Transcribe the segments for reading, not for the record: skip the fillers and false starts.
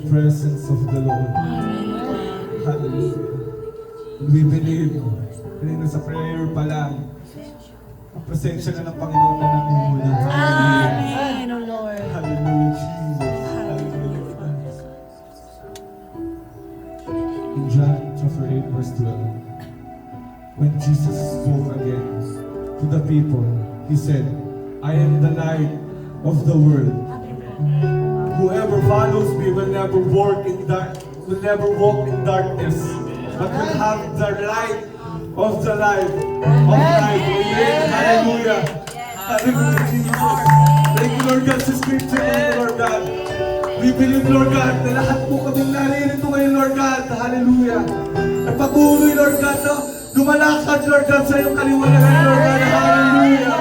presence of the Lord. Hallelujah. We believe. Kanina sa prayer pa lang, ang presensya na ng Panginoon na namumula. Amen, O Lord. Hallelujah, Jesus. Hallelujah. In John chapter 8, verse 12, when Jesus spoke again to the people, He said, I am the light of the world. Whoever follows me will never walk in darkness, but will have the light of the life of life. Amen. Hallelujah. Hallelujah, Jesus. Thank you, Lord God, sa scripture, Lord God. We believe, Lord God, na lahat po kaming naririto ngayon, Lord God. Hallelujah. Nagpatuloy, Lord God, no? Lumalakad, Lord God, sa iyong kaliwanagan, Lord God. Hallelujah.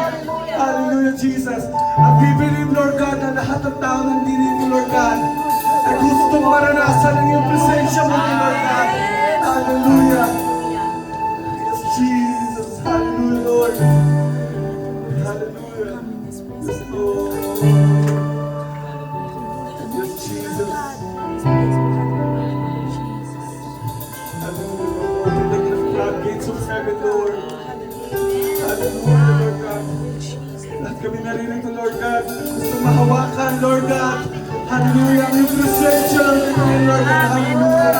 Hallelujah, Jesus. At we believe, Lord God, na lahat ng tao nandito, Lord God, ay gustong maranasan ang iyong presensya mo, Lord God. Hallelujah. Yes, Jesus. Hallelujah, Lord. Hallelujah. Yes, Lord. Yes, Jesus. Hallelujah. Open the floodgates of heaven, Lord. Hallelujah, Lord God. Lahat kami naririto, Lord God. Gusto mahawakan, Lord God. Hallelujah. Ang iyong presensya, Lord God. Hallelujah.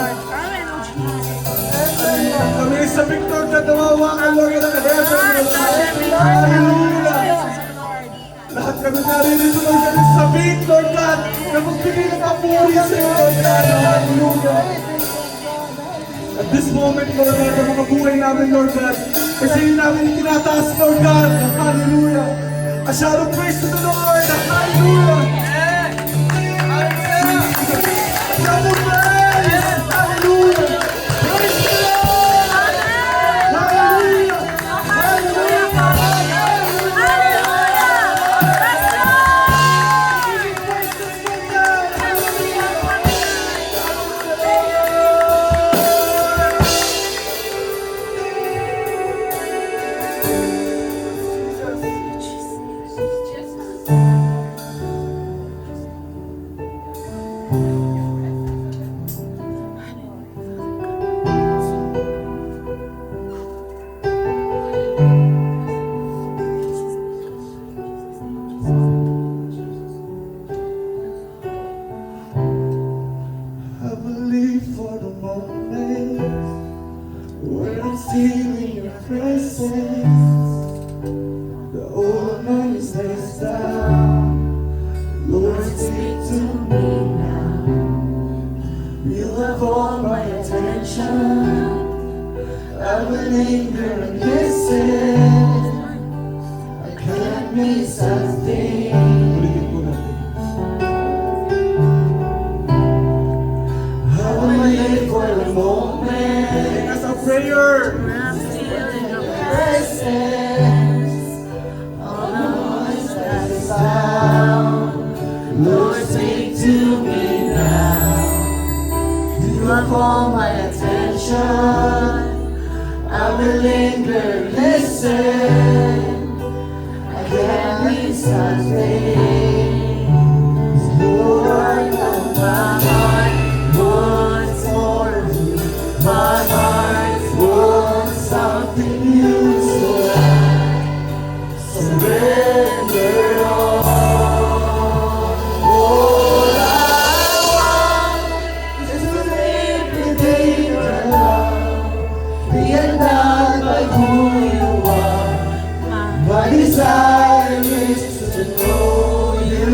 Kami sa Victor na nawawakan, Lord God, ang heaven, Lord God. Hallelujah. Lahat kami naririto, Lord God, sa Vic, Lord God, na magbigay ng papuri sa iyo, Lord God. Hallelujah. At this moment, Lord God, ang mga buhay namin, Lord God, kasi yun namin tinataas, Lord God. Hallelujah. A shout of praise to the Lord. Hallelujah. Hallelujah. A shout of praise. Hallelujah. Praise the Lord. Hallelujah. Hallelujah. I believe for the moment when I'm still in your presence. The old man stays down. Lord, speak to me now. You have all my attention. I will linger and listen. I can't miss a thing. For a moment, as a prayer, I'm still in your presence. All the voice that is found, Lord, speak to me now. You have all my attention. I will linger, listen. I can't miss a thing. Lord, on my heart. My heart wants something new, so I surrender all. All I want is to live within your love, be undone by who you are. My desire is to know you.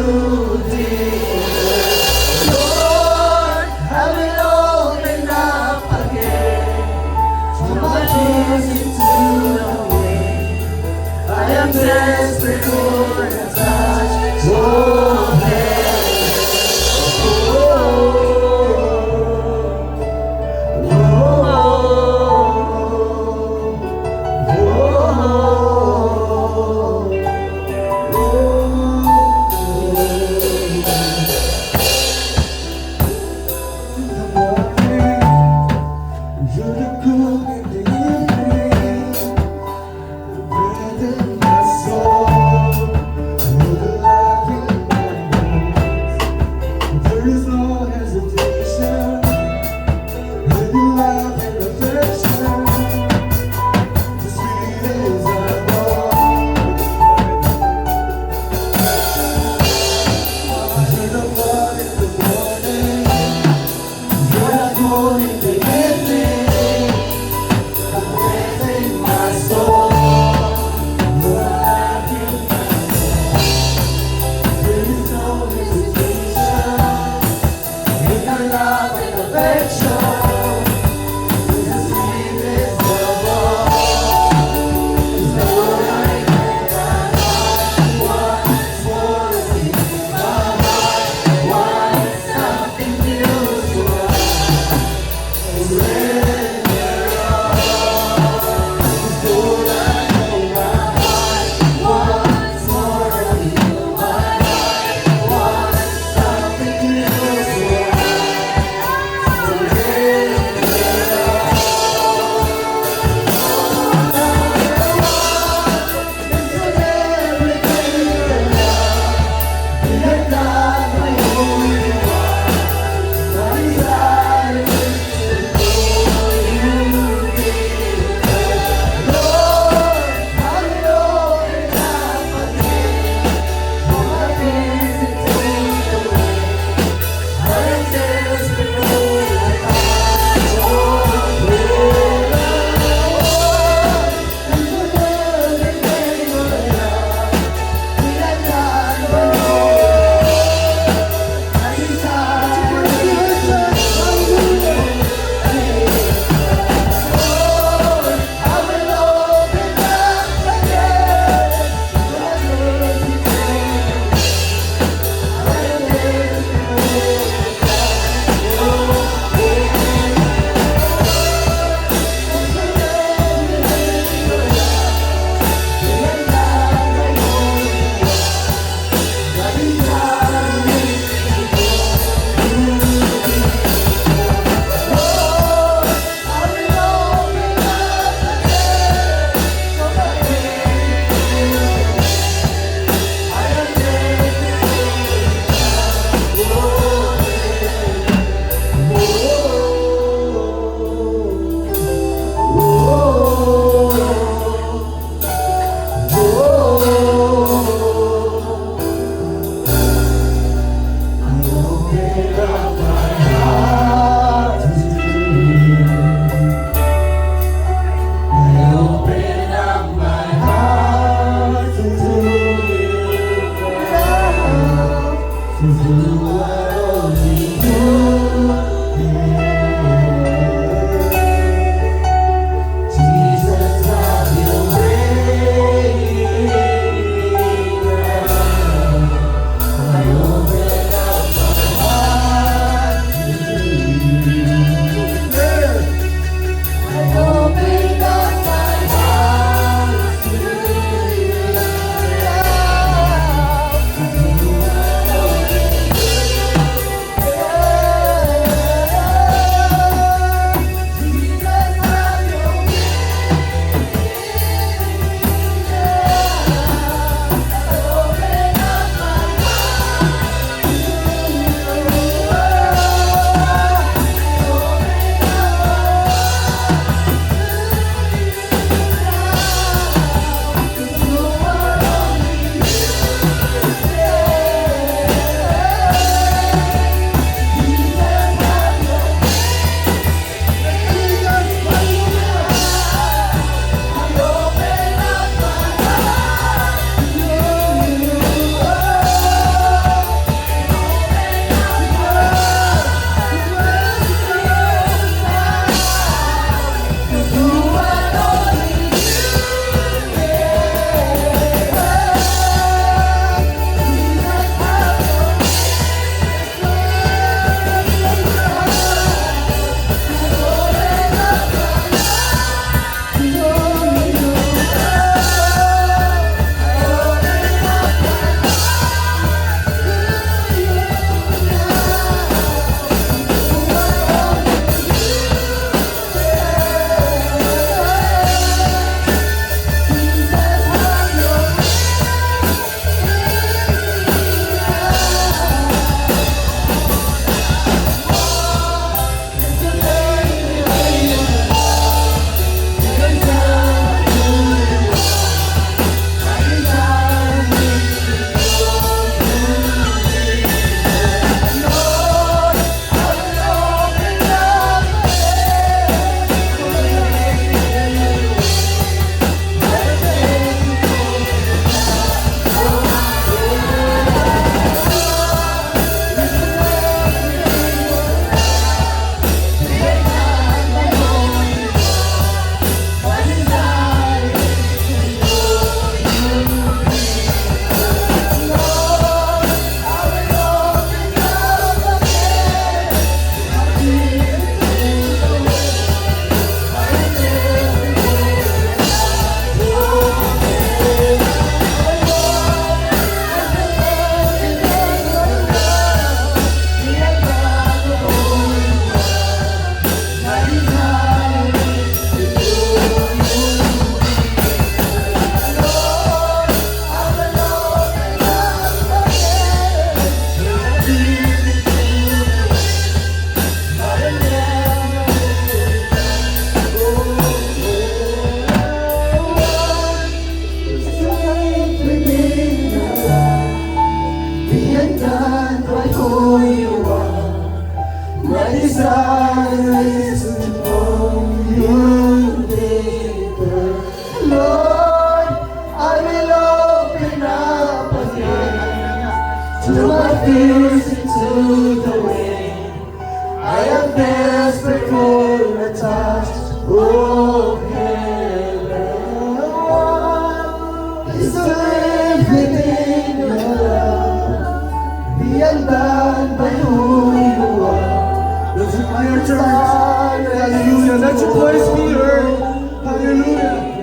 Hallelujah. Let your voice be heard. Hallelujah.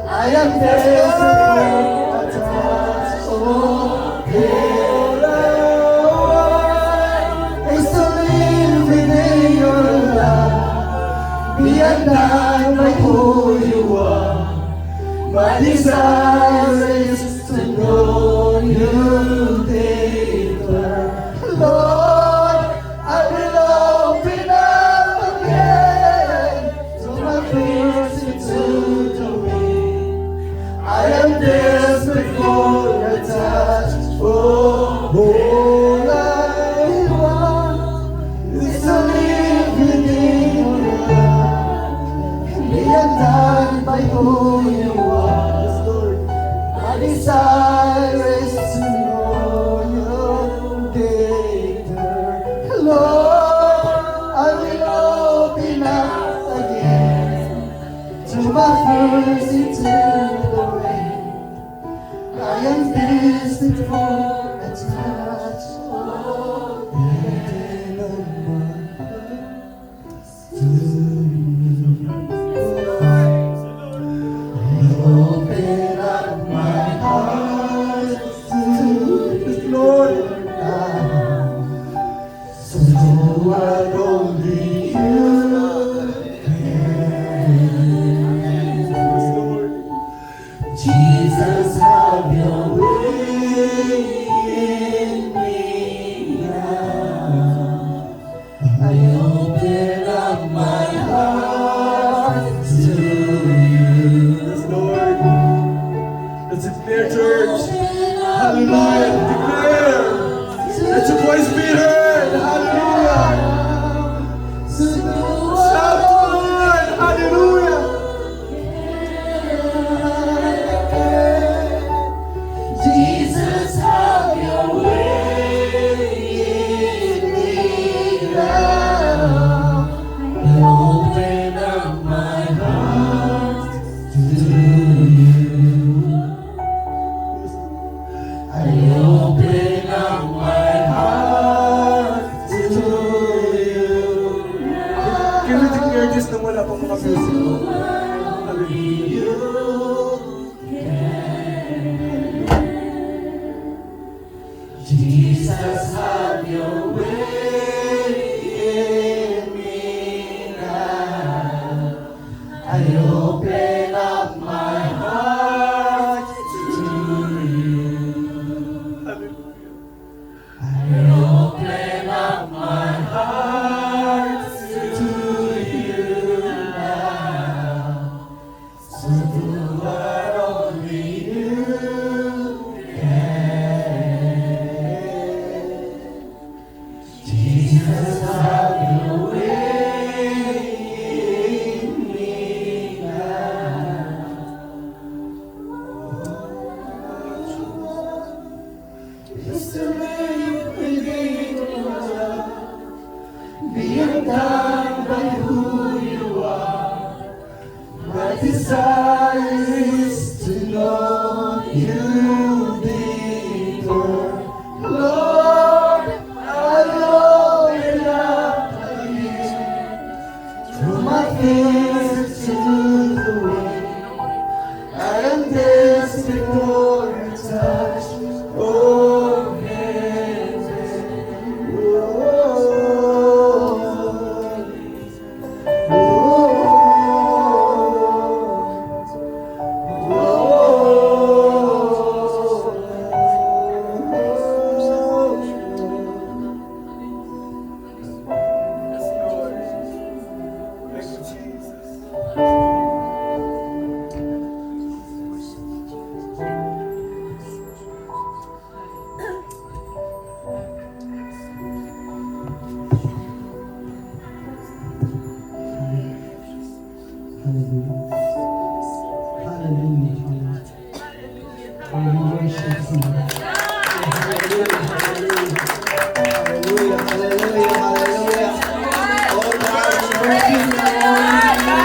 I am desperate for a touch of heaven. Is to live within your love, be undone by who you are. My desire is to know you deeper. Lord, I will open up again so my fears into the wind. I am desperate for a touch. Oh, all I want is to live within your love, done by who you are. Yes, Lord. My desire is to know you greater. Lord, I will open up again to my first into the rain. I am destined for a touch of heaven of my heart to you. Open up my heart to you, Lord, now. So what only you can. Jesus, have your way in me now. I open up my heart to you. Yes, Lord. Let's declare, church. Hallelujah. Declare. Let your voice be heard. Hallelujah. Shout to the Lord. Hallelujah. Jesus, have your way in me now. I open up my heart to you. I open up my heart to you. Can we declare this nang wala pang mga music ko? Hallelujah. Jesus, have your way in me now. I open up my heart to you. Hallelujah. I open up my heart to you now. So do what only you can. Jesus, have your way in me now. It's to live within your love, being done by who you are. My desire is to know you deeper. Lord, I know it up again. Through my fears to the way, I am desperate for a touch. Oh, heaven. Thank you, Jesus. Hallelujah. Hallelujah. Hallelujah. We worship you. Hallelujah. Hallelujah. Hallelujah. Hallelujah. Oh God, we worship you, Lord.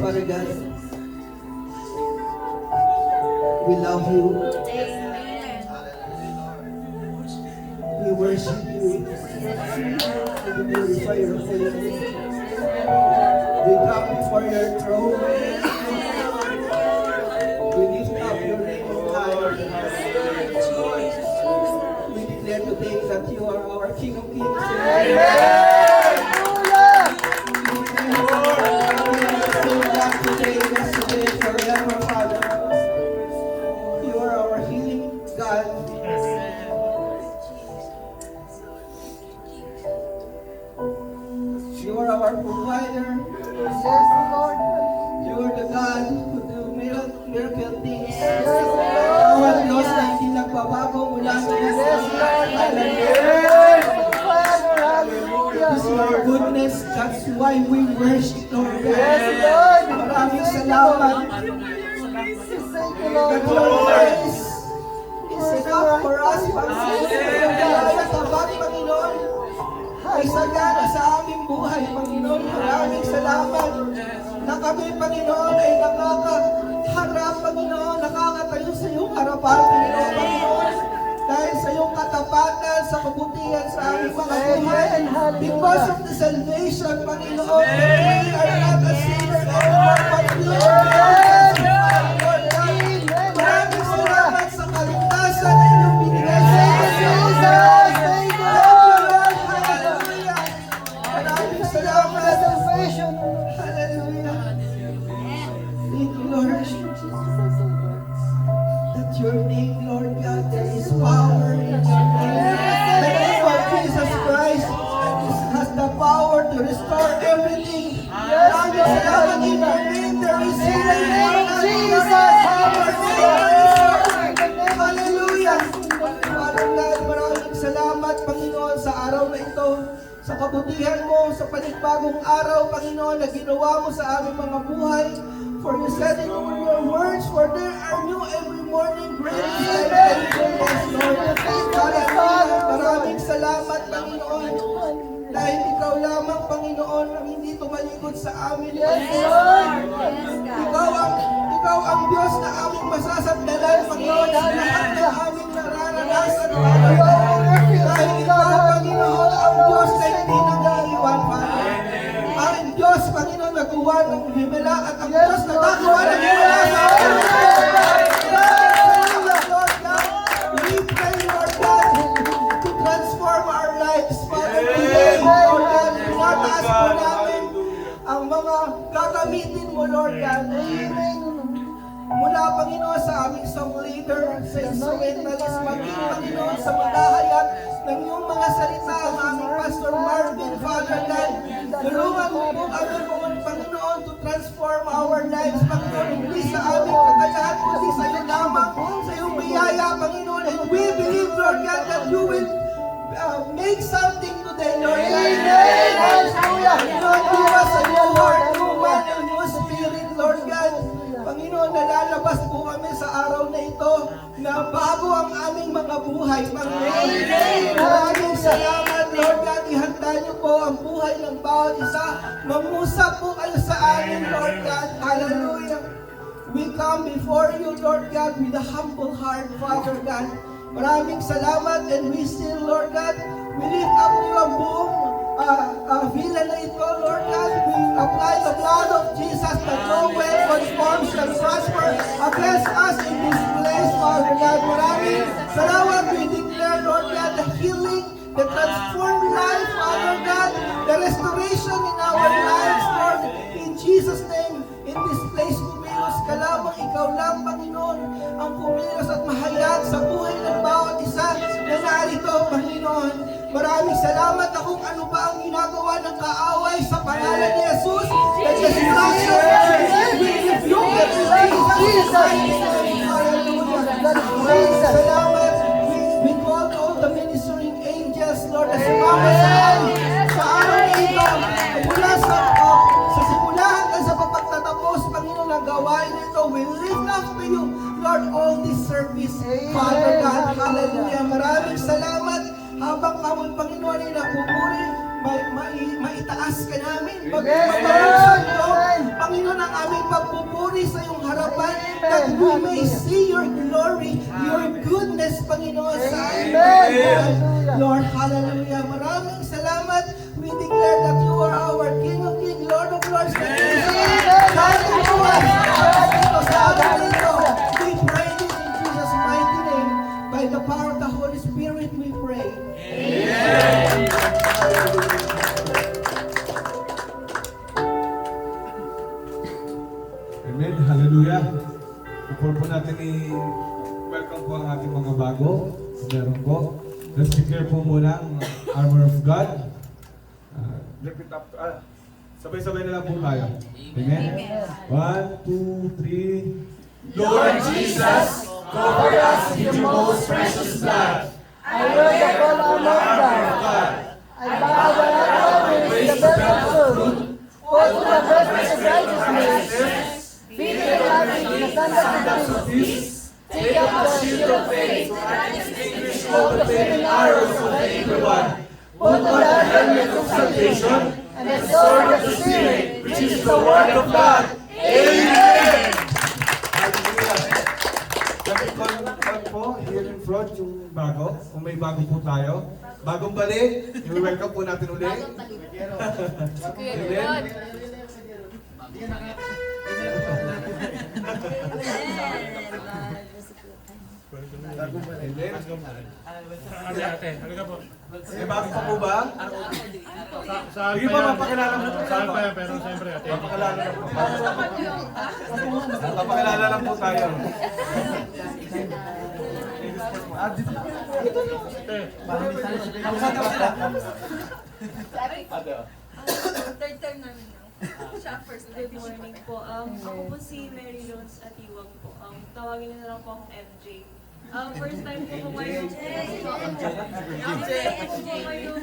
Father God, we love you. We worship you. We glorify your holy name. We come before your throne. We lift up your name on high. We declare today that you are our King of Kings. Today, yesterday, forever, Father. You are our healing God. You are our provider. You are the God who do miracle things. Our Diyos na hindi nagbabago mula sa It's your goodness, that's why we worship, Lord. Maraming salamat. That your grace is enough for us. Panginoon, tapat, Panginoon, ay sagana sa aming buhay, Panginoon. Maraming salamat na kami, Panginoon, ay nakakaharap, Panginoon, nakakatayo sa iyong harapan, Panginoon. Dahil sa iyong katapatan, sa kabutihan sa aming mga buhay. Because of the salvation, Panginoon, that we are not a sinner anymore, but we are Lord God. Maraming salamat sa kaligtasan na iyong binigay sa amin. Hallelujah. Maraming salamat. Hallelujah. Thank you, Lord. That your name, Lord God, there is power in your name. The name of Jesus Christ has the power to restore everything. Maraming salamat in your name. There is healing in Jesus. Hallelujah. Father God, maraming salamat, Panginoon, sa araw na ito. Sa kabutihan mo, sa panigbagong araw, Panginoon, na ginawa mo sa aming mga buhay. For you said in your words, for there are new every morning, great is thy faithfulness, Lord. Hallelujah. Maraming salamat, Panginoon. Dahil ikaw lamang, Panginoon, ang hindi tumalikod sa amin, Panginoon. Ikaw ang Diyos na aming masasagdalan, Panginoon, sa lahat ng aming nararanasan, Panginoon. Dahil ikaw, Panginoon, ang Diyos na hindi nag-iiwan, Panginoon. Ang Diyos, Panginoon, nagawa ng himala at ang Diyos na nagawa ng himala sa amin. Lord God, we pray, Lord God, to transform our lives, Father. Today, Lord God, pinataas po namin ang mga gagamitin mo, Lord God. Mula, Panginoon, sa aming song leader, sa instrumentalist, maging, Panginoon, sa matahayag ng iyong mga salita, ang aming Pastor Marvin, Father God. Tulungan mo po kami, Panginoon, to transform our lives, Panginoon, hindi sa aming kakayahan, kundi sa iyo lamang, sa iyong biyaya, Panginoon. And we believe, Lord God, that you will make something today, Lord God. Hallelujah. Lord, give us a new heart, new mind, and new spirit, Lord God. Panginoon, nalalabas po kami sa araw na ito na bago ang aming mga buhay, Panginoon. Maraming salamat, Lord God. Ihanda niyo po ang buhay ng bawat isa. Mangusap po kayo sa amin, Lord God. Hallelujah. We come before you, Lord God, with a humble heart, Father God. Maraming salamat, and we still, Lord God, we lift up to you ang buong villa na ito, Lord God. We apply the blood of Jesus that no weapon formed shall prosper against us in this place, Father God. Maraming salamat. We declare, Lord God, the healing, the transformed life, Father God, the restoration in our lives, Lord. In Jesus' name, in this place, kumilos ka lamang, ikaw lang, Panginoon, ang kumilos at mahayag sa buhay ng bawat isa na narito, Panginoon. Maraming salamat na kung ano ba ang ginagawa ng kaaway sa pangalan ni Jesus. The destruction, we rebuke it in Jesus' name. Hallelujah. Maraming salamat. We call all the ministering angels, Lord, na sumama sa amin sa araw na ito. Mula sa simula hanggang sa pagtatapos, Panginoon, ang gawain nito, we lift up to you, Lord, all this service, Father God. Hallelujah. Maraming salamat. Habang kami, Panginoon, ay napupuri, maitaas ka namin. Magpapagod ito, Panginoon, ang aming pagpupuri sa iyong harapan, that we may see your glory, your goodness, Panginoon, sa amin. Lord, hallelujah. Maraming salamat. We declare that you are our King of Kings, Lord of Lords, Amen. Hallelujah. Before po natin i-welcome po ang ating mga bago, meron po. Let's declare po muna ang armor of God. Lift it up. Sabay-sabay na lang po tayo. Amen. 1, 2, 3. Lord Jesus, cover us in your most precious blood. I wear the full armor of God. I bow down always the belt of truth. Hold to the breastplate of righteousness. Feet the loving in the sandals of peace. Take up the shield of faith and extinguish all the flaming arrows of the evil one. Put on the helmet of salvation and the sword of the Spirit, which is the word of God. Amen. Kami po, here in front, yung bago. Kung may bago po tayo. Bagong balik, i-welcome po natin ulit. Amen. May bago pa po ba? Sige pa, mapakilala mo po. Saan pa yan, pero siyempre, ate. Mapakilala lang po tayo. Third time namin now. Siya first. Good morning po. Ako po si Mary Rose Atiwag po. Tawagin niyo na lang po akong MJ. First time po ko ngayon. MJ po ngayon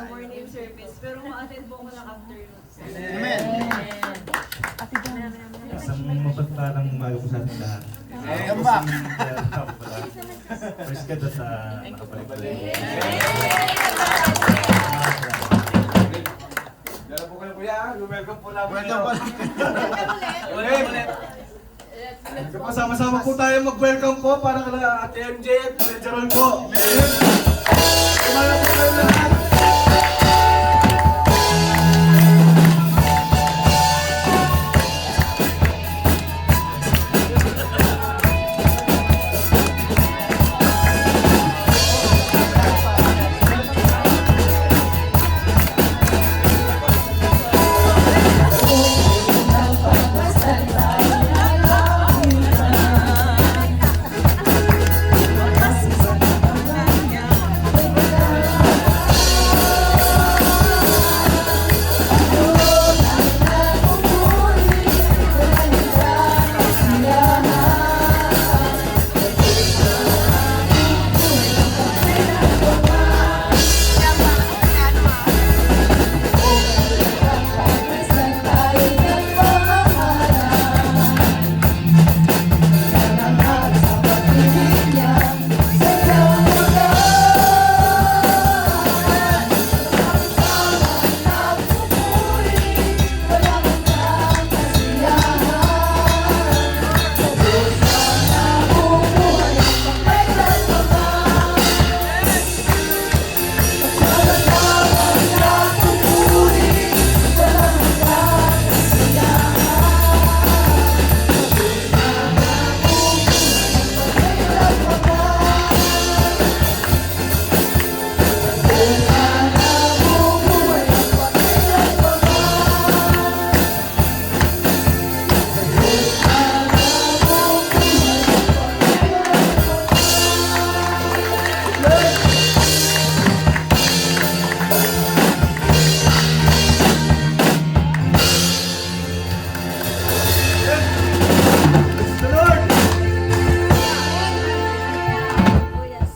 morning service. Pero ma-attend po ako ng afternoon. Amen. Isang mapagpalang umaga po sa ating lahat. Gamba. Praise God at nakabalik ulit. Dala po kayo kuya, welcome po namin. Welcome po. Ulit. Sama-sama po tayo mag-welcome po para kala Ate MJ at Kuya Jarol po. Amen. Kumala po kayo lahat.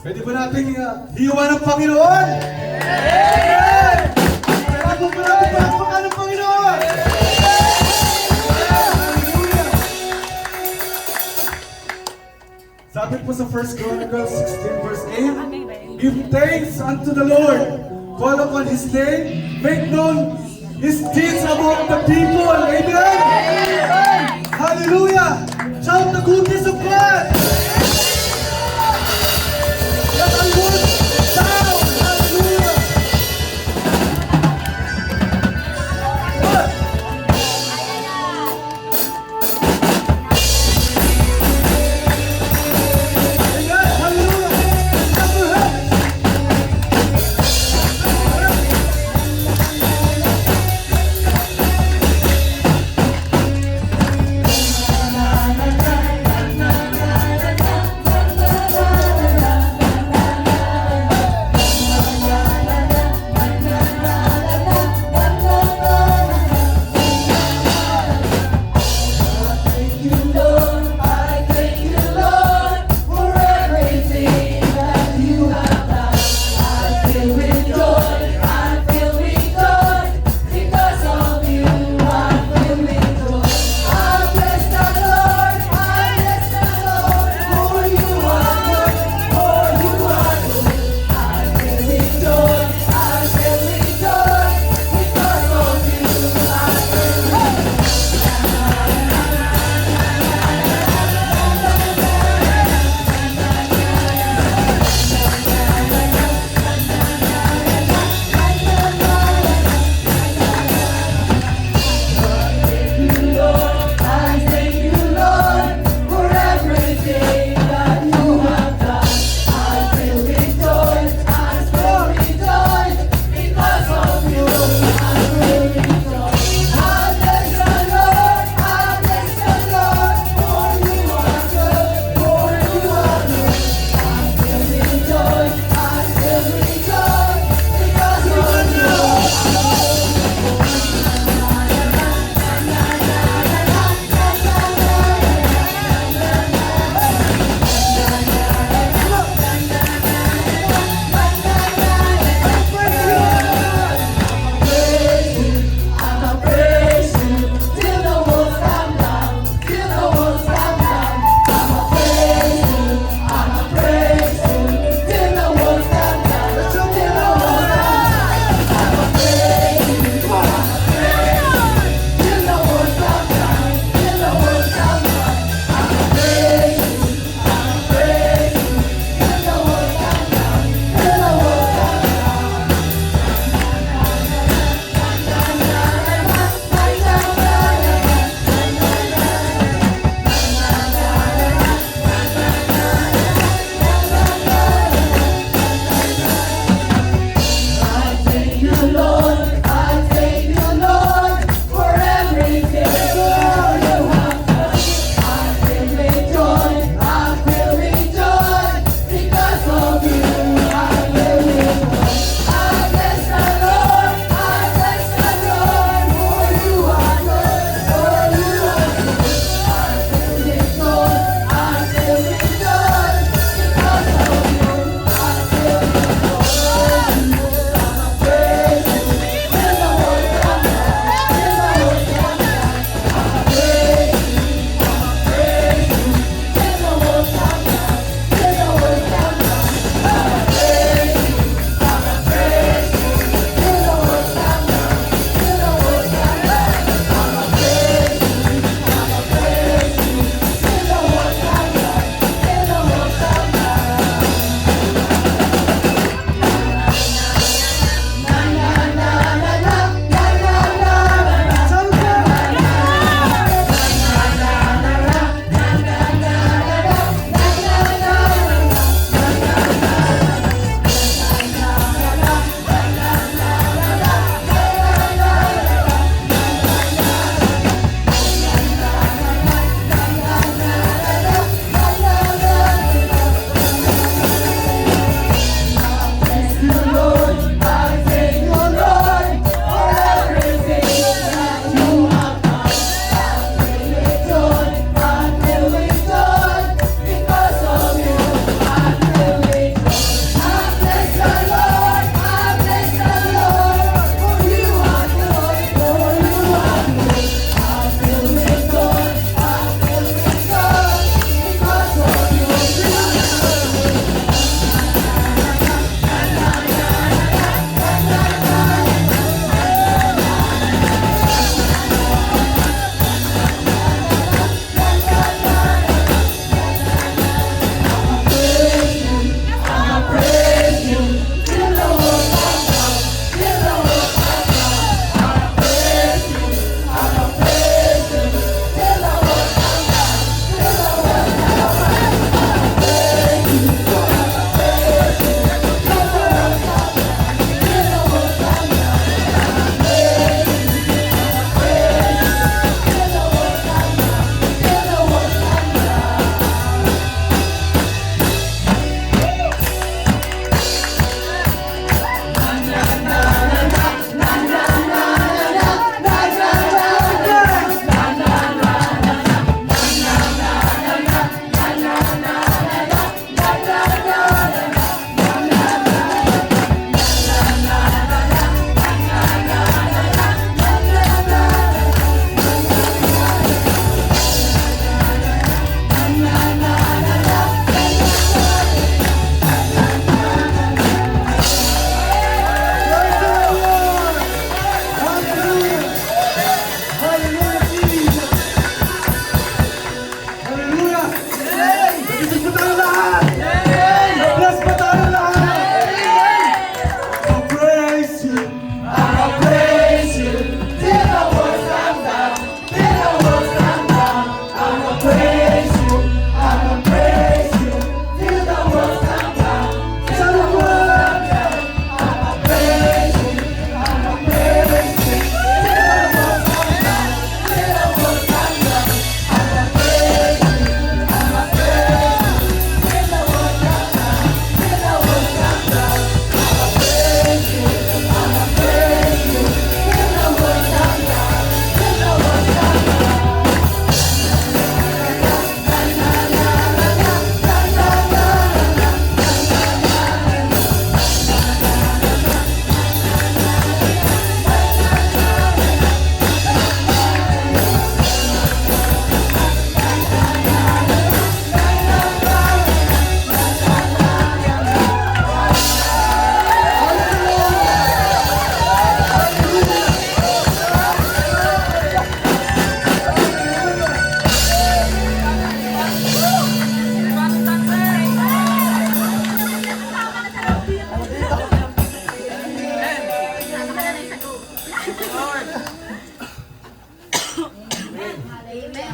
Pwede ba natin hiwa ng Panginoon? Amen! Kaya po ba natin palakpakan ng Panginoon? Hallelujah! Sabi po sa 1 Chronicles 16 verse 8, give thanks unto the Lord, call upon His name, make known His deeds among the people. Amen! Hallelujah! Shout the goodness of God! Let the Lord shout! Hallelujah! What? Amen! Hallelujah! Clap your hands!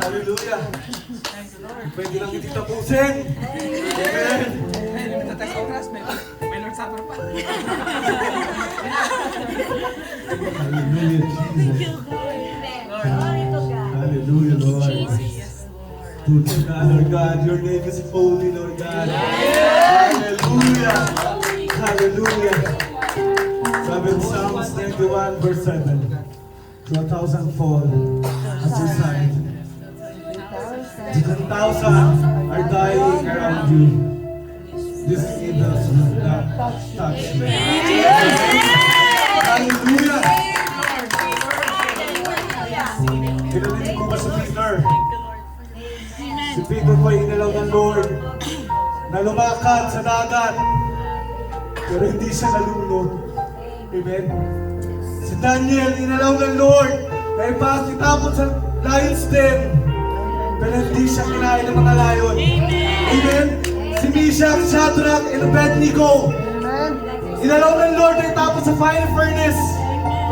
Hallelujah. Pwede lang hindi tapusin. Amen. Hallelujah, Jesus. Glory to God. Hallelujah, Lord. To God, Lord God, your name is holy, Lord God. Hallelujah. Hallelujah. Sabi in Psalms 91 verse 7. To 1,000 fall at your side. 10,000 are dying around you. This evil will not touch me. Hallelujah. Kinalinig ko ba si Peter? Si Peter po ay inalaw ng Lord na lumakad sa dagat pero hindi siya nalunod. Amen? Si Daniel inalaw ng Lord na ipakitapon sa lion's den pero hindi siya kinain ng mga lion. Amen? Si Meshach, Shadrach, and Abednego inalaw ng Lord na itapon sa fire furnace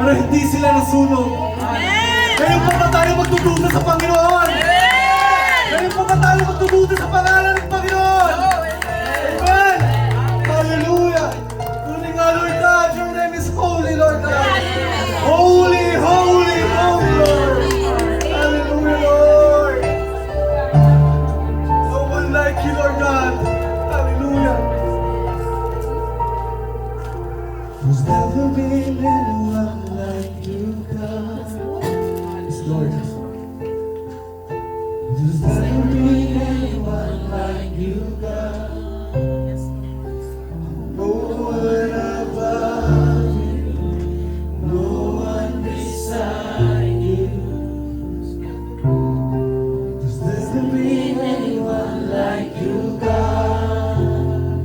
pero hindi sila nasunog. Ngayon pa ba tayo magtututo sa Panginoon? Ngayon pa ba tayo magtututo sa pangalan ng Panginoon? Amen! Hallelujah! Tuloy nga, Lord God, your name is holy, Lord God. Holy, holy, holy, Lord. Hallelujah, Lord. No one like you, Lord God. Hallelujah. There's never been anyone like you, God. Yes, Lord. There's never been anyone like you, God. No one above you, no one beside you. There's never been anyone like you, God.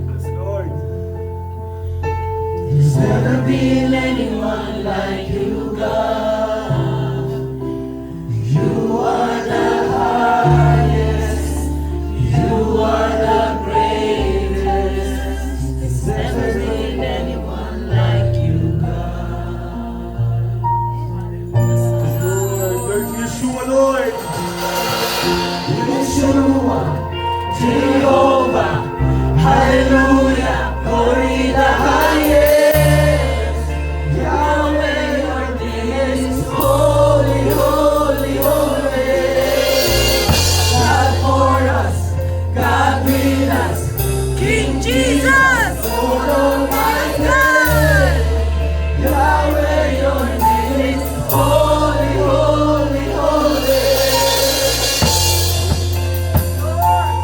Yes, Lord. There's never been anyone like you, God. You are the highest. You are the greatest. There's never been anyone like you, God. Lord Yeshua, Lord. Yeshua, Jehovah, Hallelujah, glory the highest. Yahweh, your name is holy, holy, holy. God for us, God with us, King Jesus. Oh my God, Yahweh, your name is holy, holy, holy. Lord,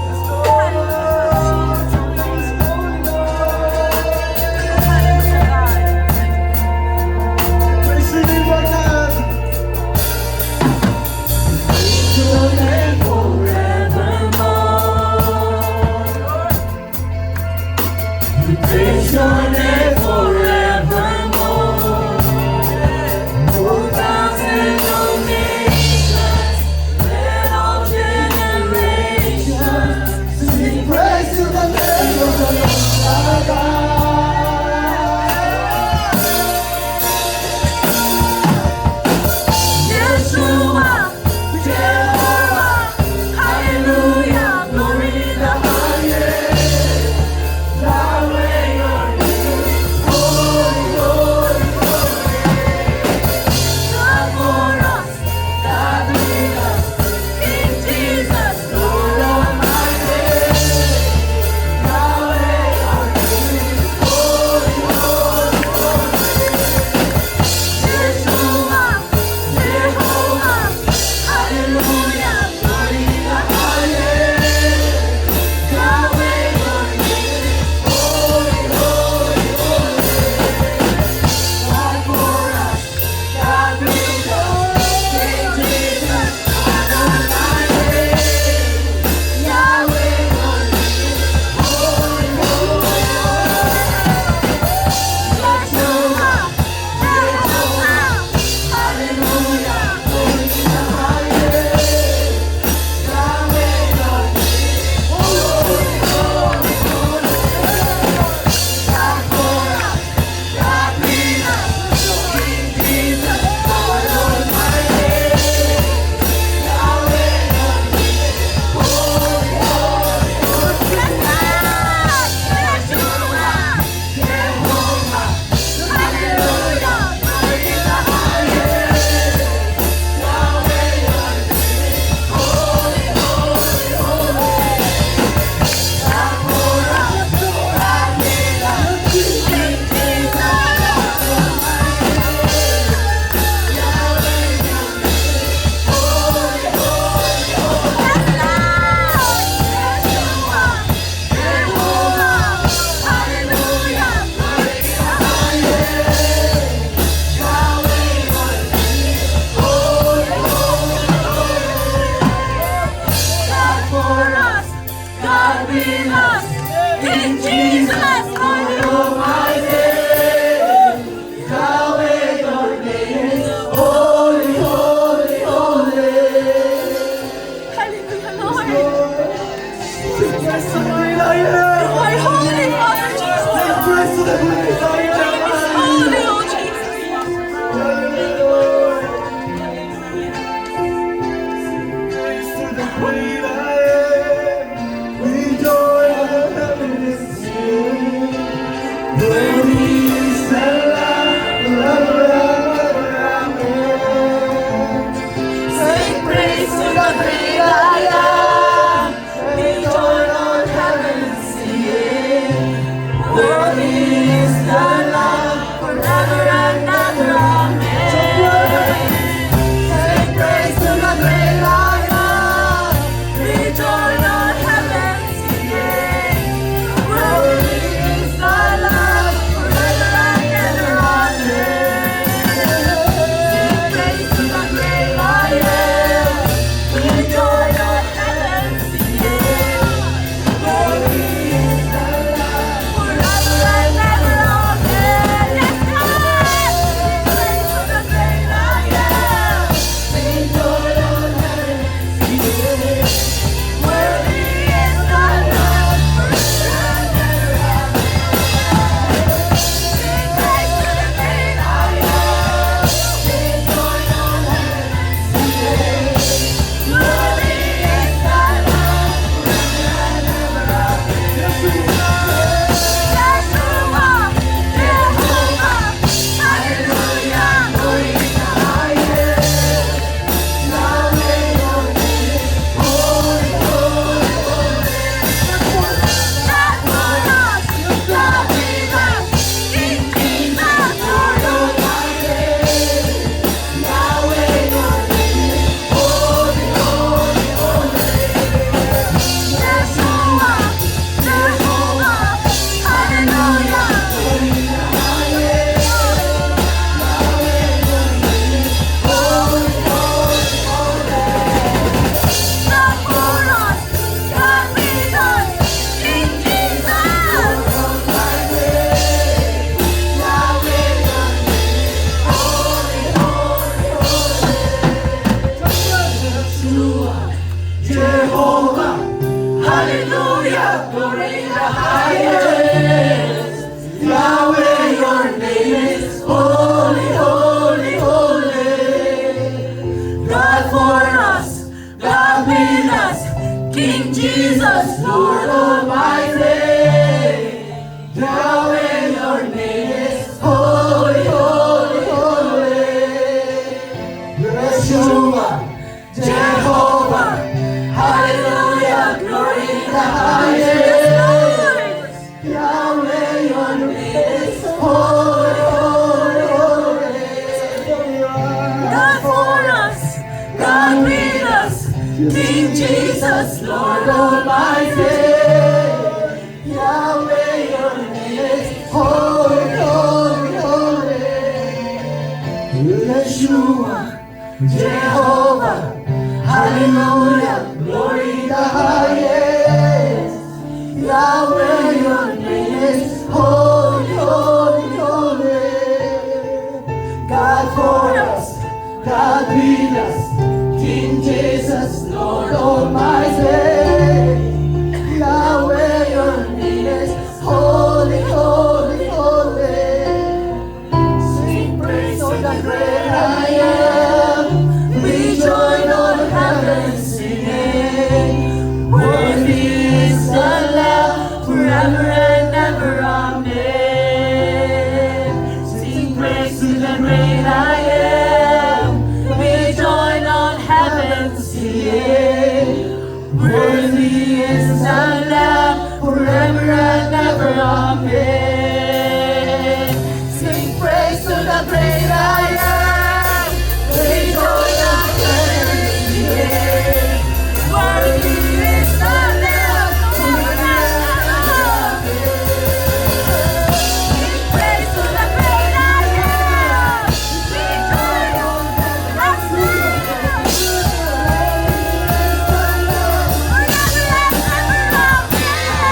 King Jesus, Lord Almighty. Yahweh, your name is holy, holy, holy. Hallelujah, Lord. Sing praise to the great I You am. are holy, Father Jesus. Sing praise to the great I Your name is am. holy, oh Jesus. Praise to the great I am. We join the heaven and sing. Worthy is the Lamb, forever and amen. Sing praise to the great I am. We join on heaven and sing. Worthy is the Lamb, forever and ever. Amen. Sing praise to the great I am. We join on heaven and sing. Worthy is the Lamb, forever and ever. Amen. Sing praise to the great I am. We join on heaven and sing. Worthy is the Lamb, forever and ever. Amen. Yes, God. Sing praise to the great I am. We join on heaven and sing. Worthy is the Lamb, forever and ever. Sing praise to the great I am. We join on heaven and sing. Worthy is the Lamb, forever and ever. Yeshua, Jehovah, hallelujah, glory in the highest. Yahweh, your name is holy, holy, holy. God for us, God with us, King Jesus, Lord Almighty. Yahweh, your name is holy, holy, holy. Yeshua, Jehovah, hallelujah, glory in the highest. Yahweh, your name is holy, holy, holy. God for us, God with us, King Jesus, Almighty. Yahweh, your name is holy, holy, holy. Yeshua, Jehovah, hallelujah, glory in the highest. Yahweh, your name is holy, holy, holy. God for us, God with us, King Jesus, Lord Almighty. Yahweh, your name is holy, holy, holy. Yeshua, Jehovah, hallelujah, glory in the highest. Yahweh, your name is holy, holy, holy. God for us, God with us, King Jesus, Lord Almighty. Yahweh, your name is holy, holy, holy. Yeshua, Jehovah, hallelujah, glory in the highest. Yahweh, your name is holy, holy, holy. God for us, God with us, King Jesus, Lord Almighty. Yahweh, your name is holy, holy, holy. Sing praise to the great I am. We join on heaven singing. Worthy is the Lamb, forever and ever. Amen. Sing praise to the great I am. We join on heaven singing. Worthy is the Lamb, forever and ever. Amen. Sing praise to the great I am. We join on heaven singing. Worthy is the Lamb, forever and ever. Sing praise to the great I am. We join on heaven singing. Forever and ever.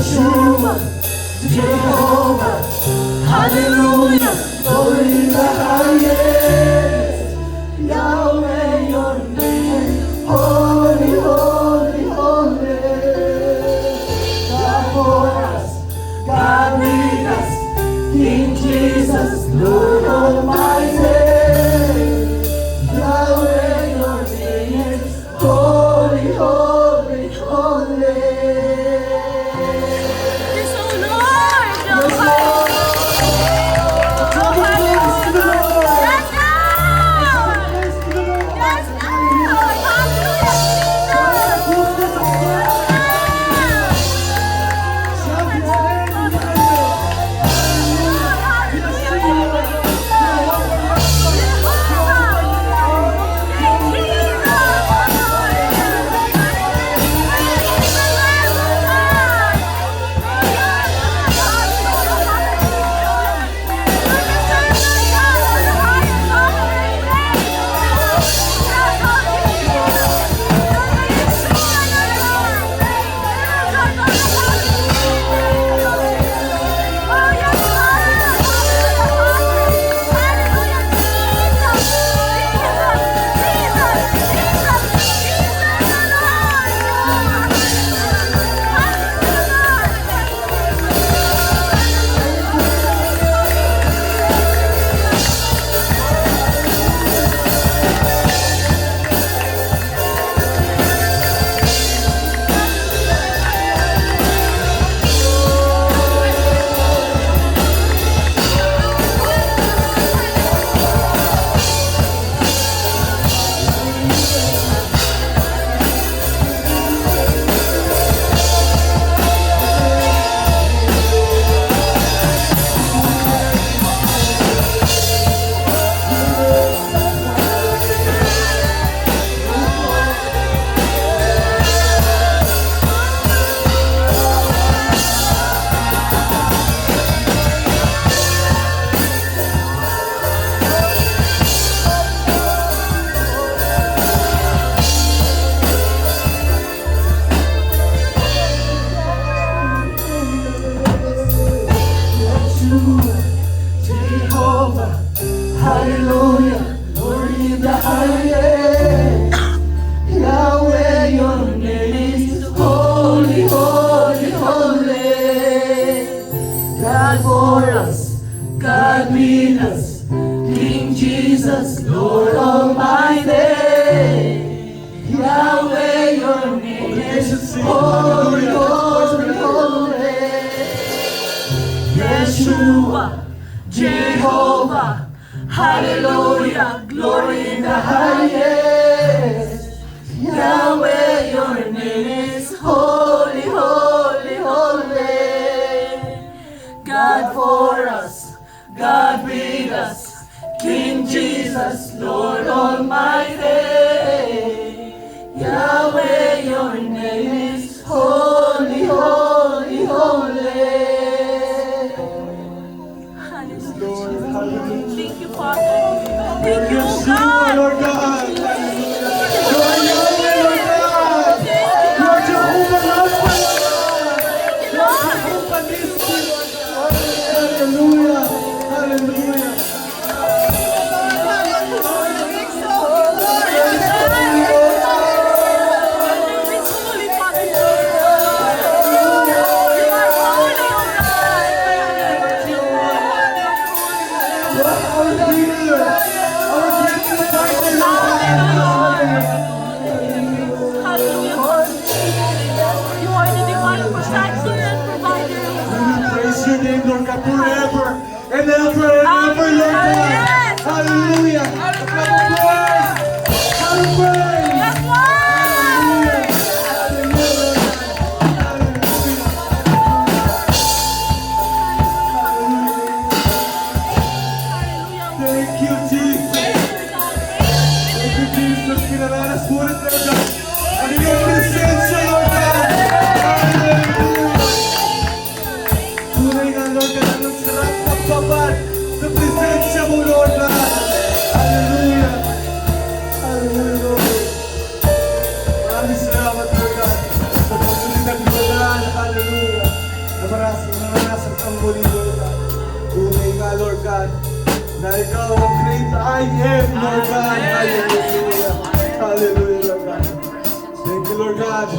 Yeshua, Jehovah, hallelujah, glory in the highest. Yahweh, your name, holy, holy, holy. God for us, God with us, King Jesus, Lord Almighty. Yahweh, your name is holy, holy, holy. Yes, oh Lord! Yes, Lord. Yes, Lord! Yes, Lord! Jehovah, hallelujah, glory in the highest. Yahweh, your name is holy, holy, holy. God for us, God with us, King Jesus, Lord Almighty. Yahweh, your name is holy, holy, holy. Yeshua, Jehovah, hallelujah, glory in the highest. Yahweh, your name is holy, holy, holy. God for us, God with us, King Jesus, Lord Almighty. Yahweh, your name is holy, holy, holy. Thank you, Father. Thank you, oh Yeshua, God. Lord God. You're Yahweh, Lord God. You're Jehovah Rapha, Lord. You're Jehovah Nissi, Lord God. Hallelujah. Hallelujah. It's holy, Father. You are holy, oh God. Our healer, our great Hallelujah. You are the divine protector and provider, oh God. praise your name, Lord God, forever and ever and ever, Lord God. Hallelujah. Hallelujah. Yes, Lord. Thank you, Jesus. Thank you, Jesus. Pinaranas po rin, Lord God. Ang iyong presensya, Lord God. Hallelujah. Tunay na, Lord God, ang sarap ng babad sa presensya mo, Lord God. Hallelujah. muli, Lord God. Tunay nga, Lord God, na ikaw ang great I am, Lord God. Hallelujah. Hallelujah, Lord God. Thank you, Lord God.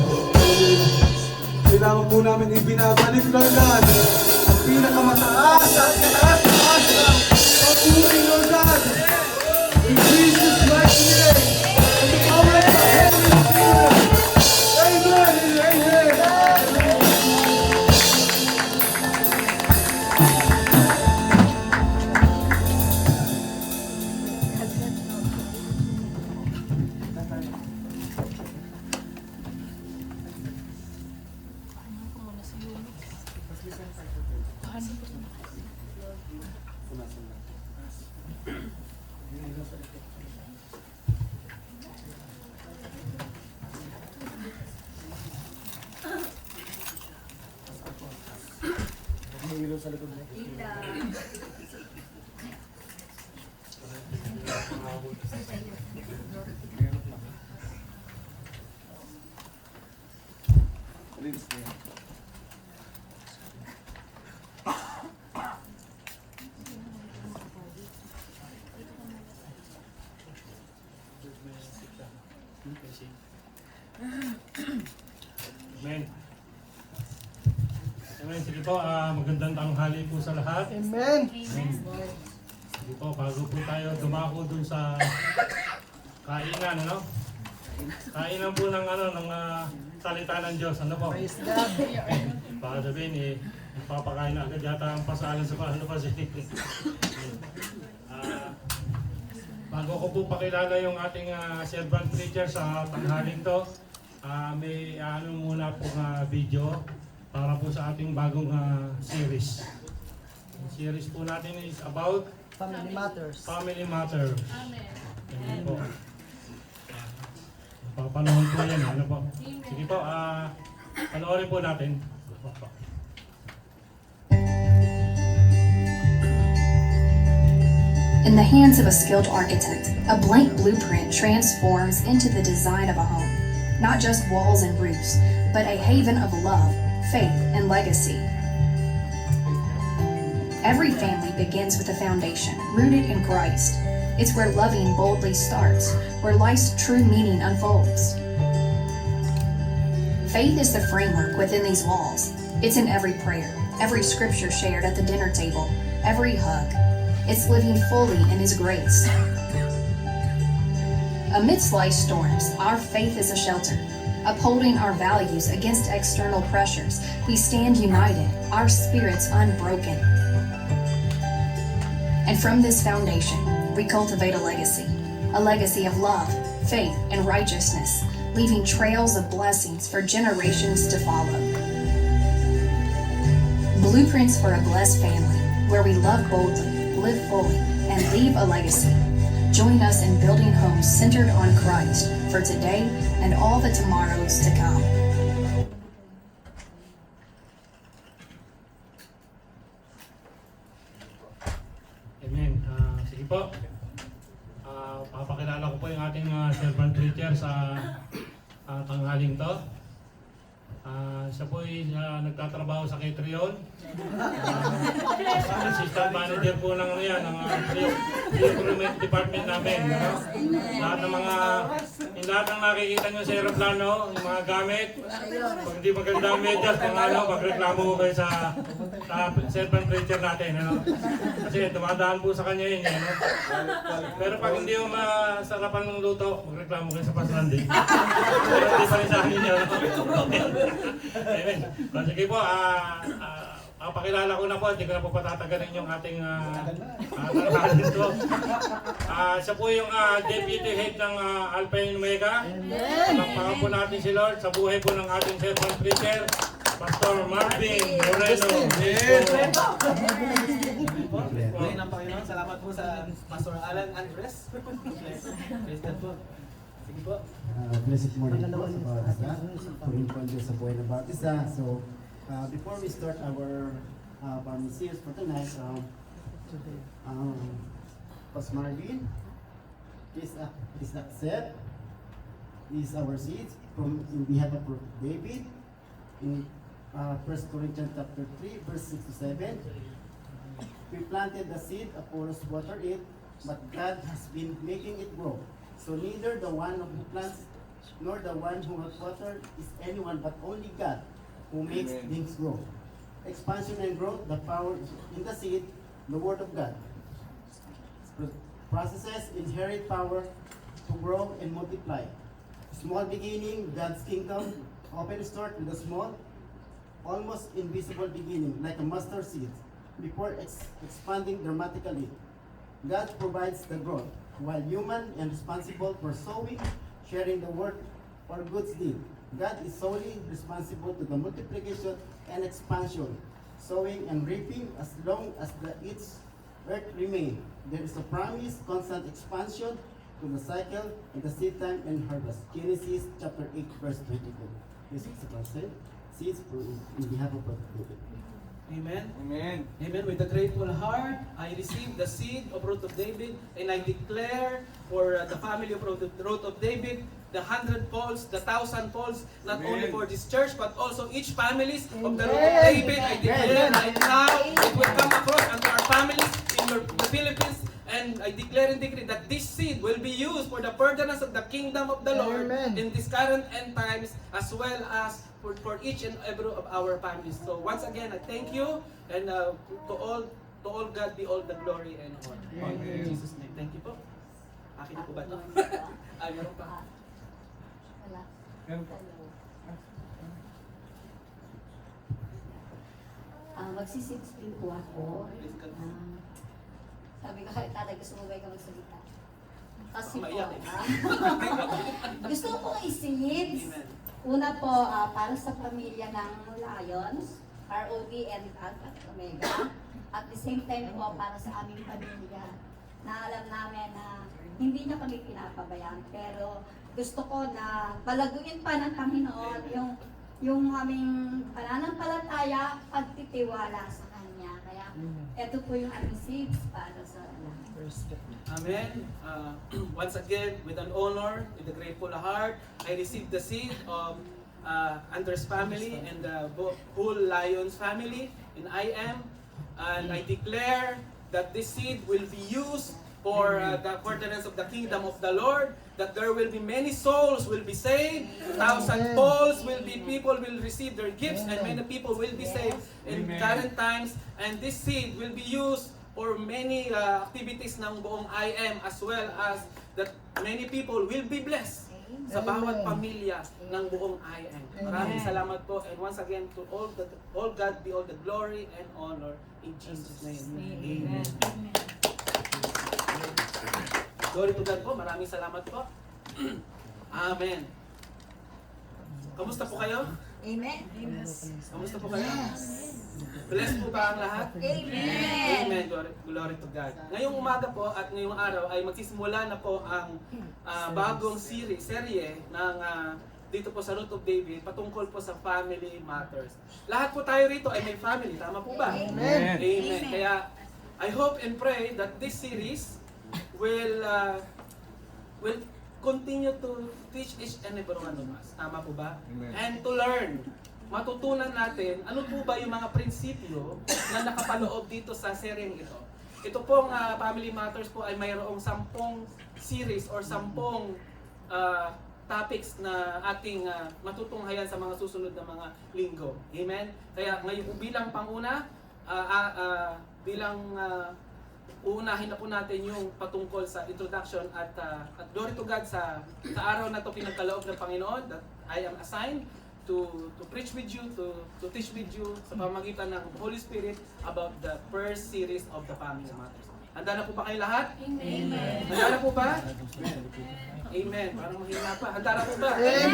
Kailangan po namin ibinabalik, Lord God, ang pinakamataas at kataas-taas ng papuri, Lord God. In Jesus' mighty name. In the power of the Holy Spirit. Amen and amen. Amen. Amen. Sige po, magandang tanghali po sa lahat. Amen. Amen. Sige po, bago po tayo dumako dun sa kainan, ano? Kainan po ng salita ng Diyos. Ano po? Praise God. Baka sabihin papakain na agad yata ang pasalan sa paano pa siya. Bago ko po pakilala yung ating servant preacher sa tanghaling to, may muna po video para po sa ating bagong series. Ang series po natin is about Family matters. Family Matters. Amen. Amen po. Papanahon po yan. Ano po? Sige po, panoorin po natin. In the hands of a skilled architect, a blank blueprint transforms into the design of a home. Not just walls and roofs, but a haven of love, faith, and legacy. Every family begins with a foundation rooted in Christ. It's where loving boldly starts, where life's true meaning unfolds. Faith is the framework within these walls. It's in every prayer, every scripture shared at the dinner table, every hug. It's living fully in His grace. Amidst life's storms, our faith is a shelter, upholding our values against external pressures. We stand united, our spirits unbroken. And from this foundation, we cultivate a legacy of love, faith, and righteousness, leaving trails of blessings for generations to follow. Blueprints for a blessed family, where we love boldly, live fully, and leave a legacy. Join us in building homes centered on Christ for today and all the tomorrows to come. Amen. Sige po. Papakilala ko po yung ating servant preacher sa tanghaling to. Siya po ay nagtatrabaho sa Catrion. Assistant manager po ng procurement department namin. No? Lahat ng nakikita nyo sa aeroplano, yung mga gamit, pag hindi maganda ang medyas, magreklamo ko kayo sa servant preacher natin. Ano? Kasi dumadaan po sa kanya yun. Ano? Pero pag hindi mo masarapan ng luto, magreklamo kayo sa paslandi. Pero hindi pa rin sa amin yun. Amen. Sige po, pakilala ko na po, hindi ko na po patatagalin yung ating tanghaling to. Siya po yung deputy head ng Alpha and Omega. Palakpakan po natin si Lord sa buhay po ng ating servant preacher, Pastor Marvin Moreno. Pagkain ng Panginoon, salamat po sa Pastor Alan Andres. Praise God po. Sige po. Blessed morning po sa bawat isa. Purin po ang Diyos sa buhay ng bawat isa. So, before we start our family series for tonight, Pastor Marvin, please accept these our seeds from in behalf of David, 1 Corinthians chapter 3, verse 6 to 7. We planted the seed, Apollos watered it, but God has been making it grow. So neither the one who plants nor the one who has watered is anyone, but only God who makes things grow. Expansion and growth, the power in the seed, the word of God. Processes inherit power to grow and multiply. Small beginning, God's kingdom, often start with a small, almost invisible beginning, like a mustard seed, before expanding dramatically. God provides the growth, while human and responsible for sowing, sharing the word, or goods deed. God is solely responsible to the multiplication and expansion, sowing and reaping as long as the earth remains. There is a promise, constant expansion to the cycle and the seed time and harvest. Genesis chapter 8, verse 22. This is the concept. Seeds in behalf of David. Amen. Amen. Amen. With a grateful heart, I receive the seed of Root of David, and I declare for the family of Root of David, the 100 folds, the 1,000 folds, not Amen. only for this church, but also each families of the Root of David. I declare right now, it will come across unto our families in the Philippines, and I declare and decree that this seed will be used for the furtherance of the kingdom of the Lord in these current end times, as well as for each and every of our families. So once again, I thank you, and to all God be all the glory and honor. In Jesus' name. Thank you po. Akin na po ba ito? Ay, meron pa. Meron po. Magsi-16 po ako. Sabi ko, tatay, gusto mo ba ikaw magsalita? Kasi po, Maiyak eh. gusto ko i-seeds. Una po, para sa pamilya ng Lions, ROD and Alpha at Omega. At the same time po, para sa aming pamilya, na alam namin na hindi niya kami pinapabayaan. Pero gusto ko na palaguin pa ng Panginoon yung aming pananampalataya, pagtitiwala sa Kanya. Kaya ito po yung aming seeds para sa Amen. Once again, with an honor, with a grateful heart, I received the seed of Andres family and the whole Lions family, and I am, and I declare that this seed will be used for the furtherance of the kingdom of the Lord, that there will be many souls will be saved, 1,000 souls will be, people will receive their gifts, and many people will be saved in current times, and this seed will be used for many activities ng buong IM, as well as that many people will be blessed sa bawat pamilya ng buong IM. Maraming salamat po, and once again to all God be all the glory and honor in Jesus' name. Amen. Glory to God po, maraming salamat po. Amen. Kamusta po kayo? Amen. Kamusta po kayo? Blessed po ba ang lahat? Amen. Amen. Glory to God. Ngayong umaga po at ngayong araw ay magsisimula na po ang bagong serye ng dito po sa Root of David patungkol po sa family matters. Lahat po tayo rito ay may family, tama po ba? Amen. Amen. Kaya I hope and pray that this series will continue to teach each and every one of us. Tama po ba? Amen. And to learn, matutunan natin ano po ba yung mga prinsipyo na nakapaloob dito sa seryeng ito. Ito pong Family Matters po ay mayroong 10 series or 10 topics na ating matutunghayan sa mga susunod na mga linggo. Amen? Kaya ngayon bilang panguna, uunahin na po natin yung patungkol sa introduction at glory to God sa araw na to pinagkaloob ng Panginoon that I am assigned to preach with you, to teach with you sa pamamagitan ng Holy Spirit about the first series of the Family Matters. Handa na po ba kayo lahat? Amen. Handa na po ba? Amen. Parang mahina pa. Handa na po ba? Amen.